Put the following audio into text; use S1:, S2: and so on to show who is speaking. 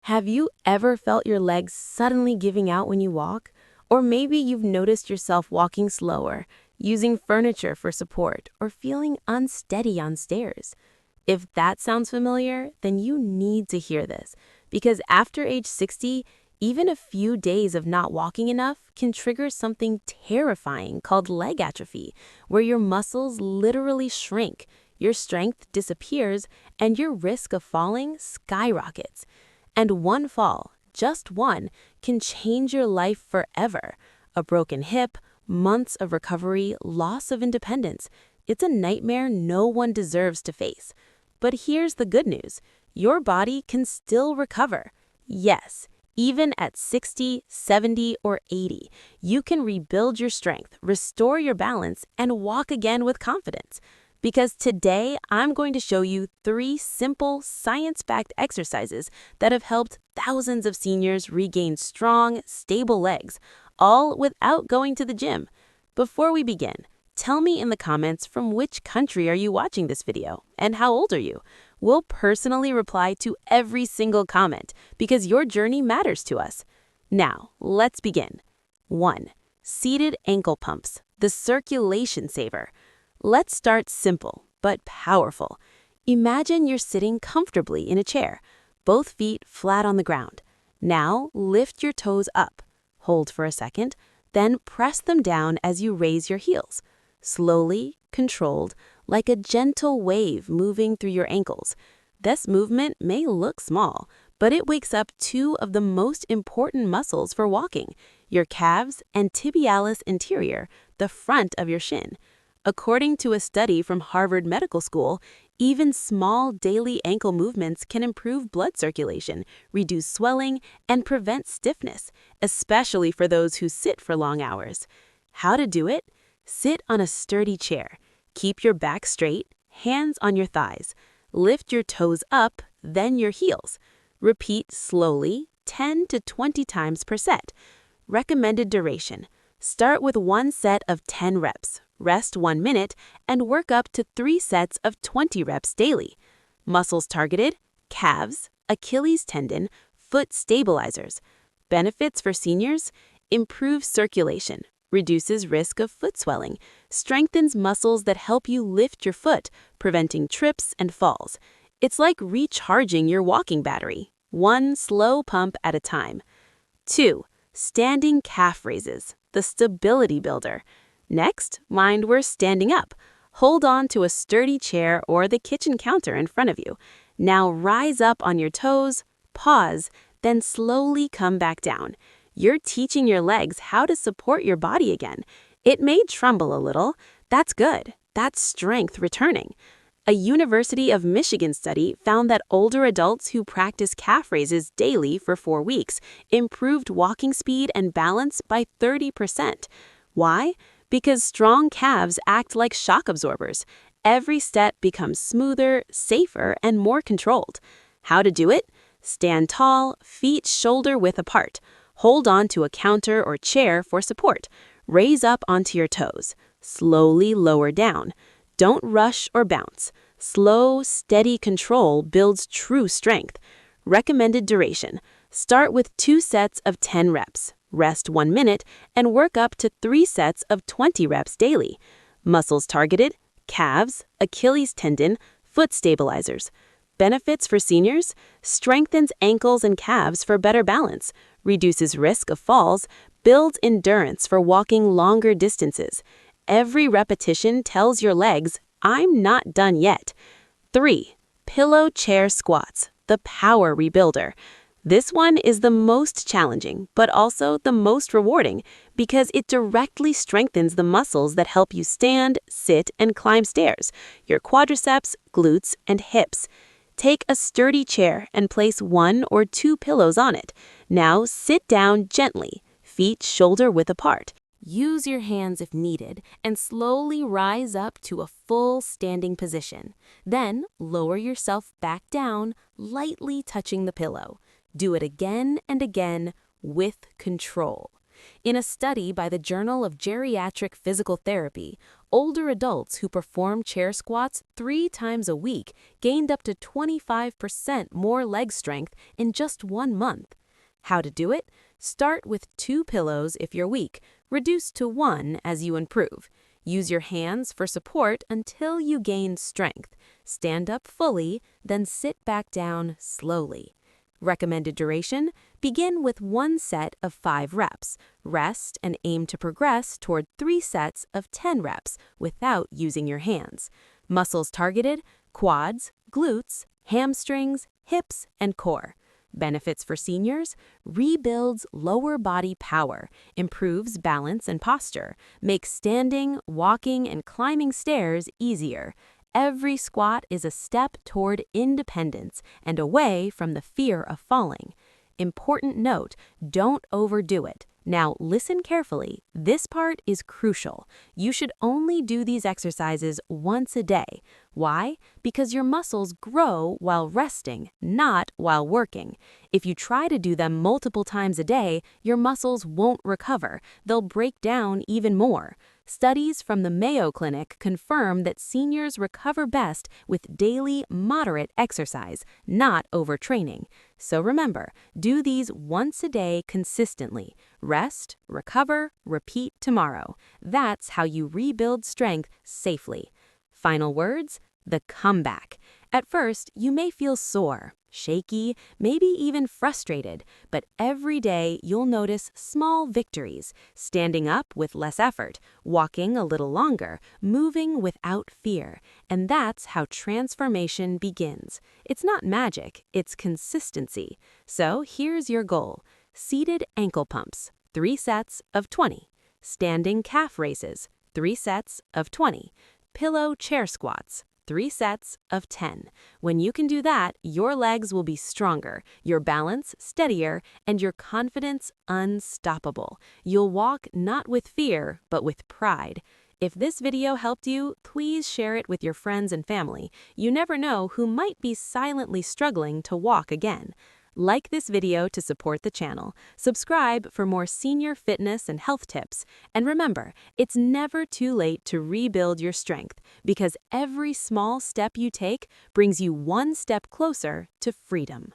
S1: Have you ever felt your legs suddenly giving out when you walk? Or maybe you've noticed yourself walking slower, using furniture for support, or feeling unsteady on stairs. If that sounds familiar, then you need to hear this, because after age 60, even a few days of not walking enough can trigger something terrifying called leg atrophy, where your muscles literally shrink, your strength disappears, and your risk of falling skyrockets. And one fall, just one, can change your life forever. A broken hip, months of recovery, loss of independence. It's a nightmare no one deserves to face. But here's the good news. Your body can still recover. Yes, even at 60, 70, or 80, you can rebuild your strength, restore your balance, and walk again with confidence. Because today, I'm going to show you 3 simple, science-backed exercises that have helped thousands of seniors regain strong, stable legs, all without going to the gym. Before we begin, tell me in the comments from which country are you watching this video, and how old are you? We'll personally reply to every single comment because your journey matters to us. Now, let's begin. 1. Seated ankle pumps, the circulation saver. Let's start simple, but powerful. Imagine you're sitting comfortably in a chair, both feet flat on the ground. Now, lift your toes up. Hold for a second, then press them down as you raise your heels. Slowly, controlled, like a gentle wave moving through your ankles. This movement may look small, but it wakes up 2 of the most important muscles for walking, your calves and tibialis anterior, the front of your shin. According to a study from Harvard Medical School, even small daily ankle movements can improve blood circulation, reduce swelling, and prevent stiffness, especially for those who sit for long hours. How to do it? Sit on a sturdy chair. Keep your back straight, hands on your thighs. Lift your toes up, then your heels. Repeat slowly, 10 to 20 times per set. Recommended duration. Start with 1 set of 10 reps. Rest 1 minute, and work up to 3 sets of 20 reps daily. Muscles targeted: calves, Achilles tendon, foot stabilizers. Benefits for seniors: improves circulation, reduces risk of foot swelling, strengthens muscles that help you lift your foot, preventing trips and falls. It's like recharging your walking battery, 1 slow pump at a time. 2. Standing calf raises, the stability builder. Next, mind we're standing up. Hold on to a sturdy chair or the kitchen counter in front of you. Now rise up on your toes, pause, then slowly come back down. You're teaching your legs how to support your body again. It may tremble a little. That's good. That's strength returning. A University of Michigan study found that older adults who practice calf raises daily for 4 weeks improved walking speed and balance by 30%. Why? Because strong calves act like shock absorbers. Every step becomes smoother, safer, and more controlled. How to do it? Stand tall, feet shoulder-width apart. Hold on to a counter or chair for support. Raise up onto your toes. Slowly lower down. Don't rush or bounce. Slow, steady control builds true strength. Recommended duration. Start with 2 sets of 10 reps. Rest 1 minute, and work up to 3 sets of 20 reps daily. Muscles targeted: calves, Achilles tendon, foot stabilizers. Benefits for seniors: strengthens ankles and calves for better balance, reduces risk of falls, builds endurance for walking longer distances. Every repetition tells your legs, I'm not done yet. 3. Pillow chair squats, the power rebuilder. This one is the most challenging, but also the most rewarding because it directly strengthens the muscles that help you stand, sit, and climb stairs, your quadriceps, glutes, and hips. Take a sturdy chair and place 1 or 2 pillows on it. Now sit down gently, feet shoulder-width apart. Use your hands if needed and slowly rise up to a full standing position. Then lower yourself back down, lightly touching the pillow. Do it again and again with control. In a study by the Journal of Geriatric Physical Therapy, Older adults who perform chair squats 3 times a week gained up to 25% more leg strength in just 1 month. How to do it? Start with 2 pillows if you're weak, reduce to 1 as you improve. Use your hands for support until you gain strength. Stand up fully, then sit back down slowly. Recommended duration: begin with 1 set of 5 reps. Rest and aim to progress toward 3 sets of 10 reps without using your hands. Muscles targeted: quads, glutes, hamstrings, hips, and core. Benefits for seniors: rebuilds lower body power, improves balance and posture, makes standing, walking, and climbing stairs easier. Every squat is a step toward independence and away from the fear of falling. Important note: don't overdo it. Now listen carefully. This part is crucial. You should only do these exercises once a day. Why? Because your muscles grow while resting, not while working. If you try to do them multiple times a day, your muscles won't recover. They'll break down even more. Studies from the Mayo Clinic confirm that seniors recover best with daily, moderate exercise, not overtraining. So remember, do these once a day consistently. Rest, recover, repeat tomorrow. That's how you rebuild strength safely. Final words: the comeback. At first, you may feel sore, shaky, maybe even frustrated, but every day you'll notice small victories: standing up with less effort, walking a little longer, moving without fear. And that's how transformation begins. It's not magic, it's consistency. So here's your goal: seated ankle pumps, 3 sets of 20. Standing calf raises, 3 sets of 20. Pillow chair squats, 3 sets of 10. When you can do that, your legs will be stronger, your balance steadier, and your confidence unstoppable. You'll walk not with fear, but with pride. If this video helped you, please share it with your friends and family. You never know who might be silently struggling to walk again. Like this video to support the channel. Subscribe for more senior fitness and health tips. And remember, it's never too late to rebuild your strength, because every small step you take brings you 1 step closer to freedom.